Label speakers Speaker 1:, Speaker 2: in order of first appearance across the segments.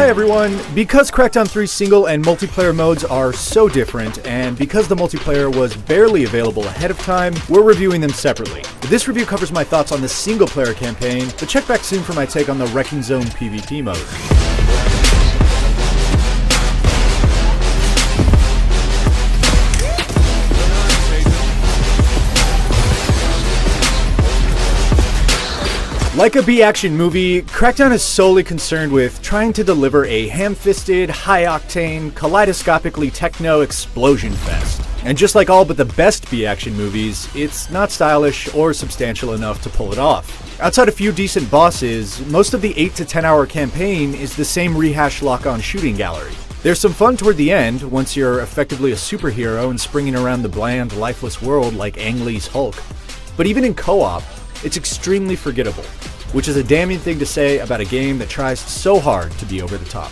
Speaker 1: Hi everyone! Because Crackdown 3's single and multiplayer modes are so different, and because the multiplayer was barely available ahead of time, we're reviewing them separately. This review covers my thoughts on the single player campaign, but check back soon for my take on the Wrecking Zone PvP mode. Like a B-action movie, Crackdown is solely concerned with trying to deliver a ham-fisted, high-octane, kaleidoscopically techno explosion fest. And just like all but the best B-action movies, it's not stylish or substantial enough to pull it off. Outside a few decent bosses, most of the 8 to 10 hour campaign is the same rehashed lock-on shooting gallery. There's some fun toward the end, once you're effectively a superhero and springing around the bland, lifeless world like Ang Lee's Hulk. But even in co-op, it's extremely forgettable, which is a damning thing to say about a game that tries so hard to be over the top.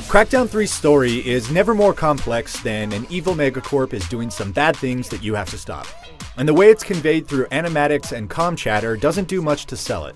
Speaker 1: Crackdown 3's story is never more complex than an evil megacorp is doing some bad things that you have to stop. And the way it's conveyed through animatics and comm chatter doesn't do much to sell it.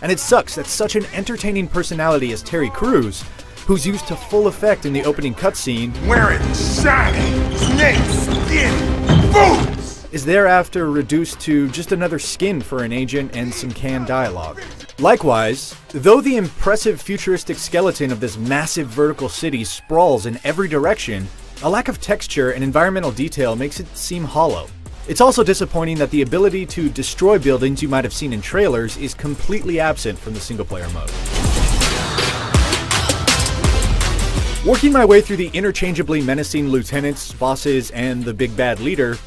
Speaker 1: And it sucks that such an entertaining personality as Terry Crews, who's used to full effect in the opening cutscene,
Speaker 2: wearing shiny snake skin boots,
Speaker 1: is thereafter reduced to just another skin for an agent and some canned dialogue. Likewise, though the impressive futuristic skeleton of this massive vertical city sprawls in every direction, a lack of texture and environmental detail makes it seem hollow. It's also disappointing that the ability to destroy buildings you might have seen in trailers is completely absent from the single-player mode. Working my way through the interchangeably menacing lieutenants, bosses, and the big bad leader,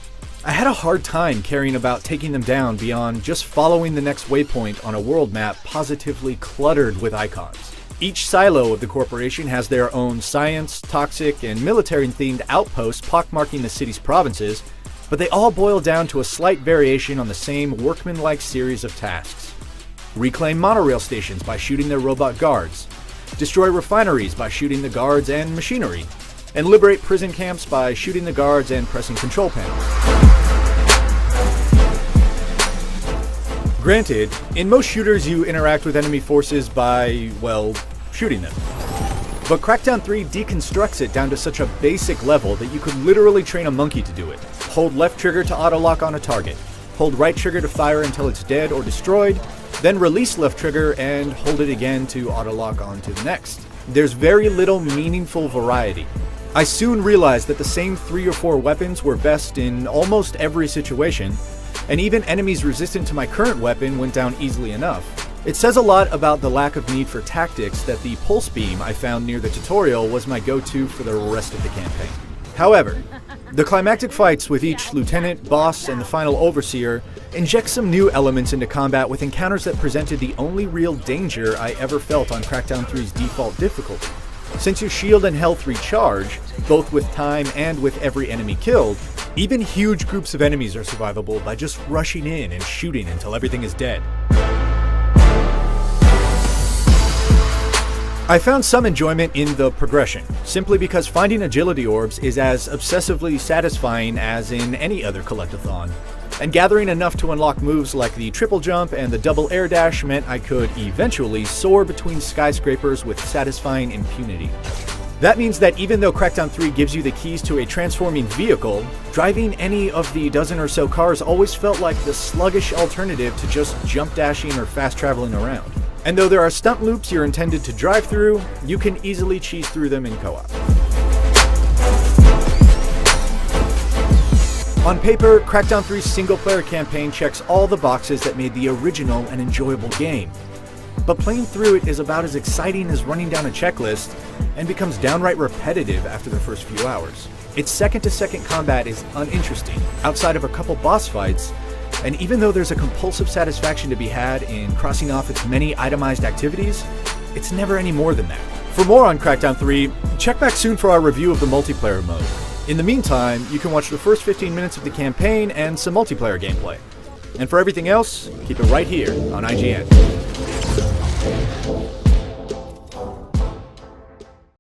Speaker 1: I had a hard time caring about taking them down beyond just following the next waypoint on a world map positively cluttered with icons. Each silo of the corporation has their own science, toxic, and military-themed outposts pockmarking the city's provinces, but they all boil down to a slight variation on the same workmanlike series of tasks. Reclaim monorail stations by shooting their robot guards, destroy refineries by shooting the guards and machinery, and liberate prison camps by shooting the guards and pressing control panels. Granted, in most shooters you interact with enemy forces by, well, shooting them. But Crackdown 3 deconstructs it down to such a basic level that you could literally train a monkey to do it. Hold left trigger to auto-lock on a target, hold right trigger to fire until it's dead or destroyed, then release left trigger and hold it again to auto-lock onto the next. There's very little meaningful variety. I soon realized that the same 3 or 4 weapons were best in almost every situation, and even enemies resistant to my current weapon went down easily enough. It says a lot about the lack of need for tactics that the pulse beam I found near the tutorial was my go-to for the rest of the campaign. However, the climactic fights with each lieutenant, boss, and the final overseer inject some new elements into combat with encounters that presented the only real danger I ever felt on Crackdown 3's default difficulty. Since your shield and health recharge, both with time and with every enemy killed, even huge groups of enemies are survivable by just rushing in and shooting until everything is dead. I found some enjoyment in the progression, simply because finding agility orbs is as obsessively satisfying as in any other collectathon, and gathering enough to unlock moves like the triple jump and the double air dash meant I could eventually soar between skyscrapers with satisfying impunity. That means that even though Crackdown 3 gives you the keys to a transforming vehicle, driving any of the dozen or so cars always felt like the sluggish alternative to just jump dashing or fast traveling around. And though there are stunt loops you're intended to drive through, you can easily cheese through them in co-op. On paper, Crackdown 3's single-player campaign checks all the boxes that made the original an enjoyable game. But playing through it is about as exciting as running down a checklist, and becomes downright repetitive after the first few hours. Its second-to-second combat is uninteresting, outside of a couple boss fights, and even though there's a compulsive satisfaction to be had in crossing off its many itemized activities, it's never any more than that. For more on Crackdown 3, check back soon for our review of the multiplayer mode. In the meantime, you can watch the first 15 minutes of the campaign and some multiplayer gameplay. And for everything else, keep it right here on IGN.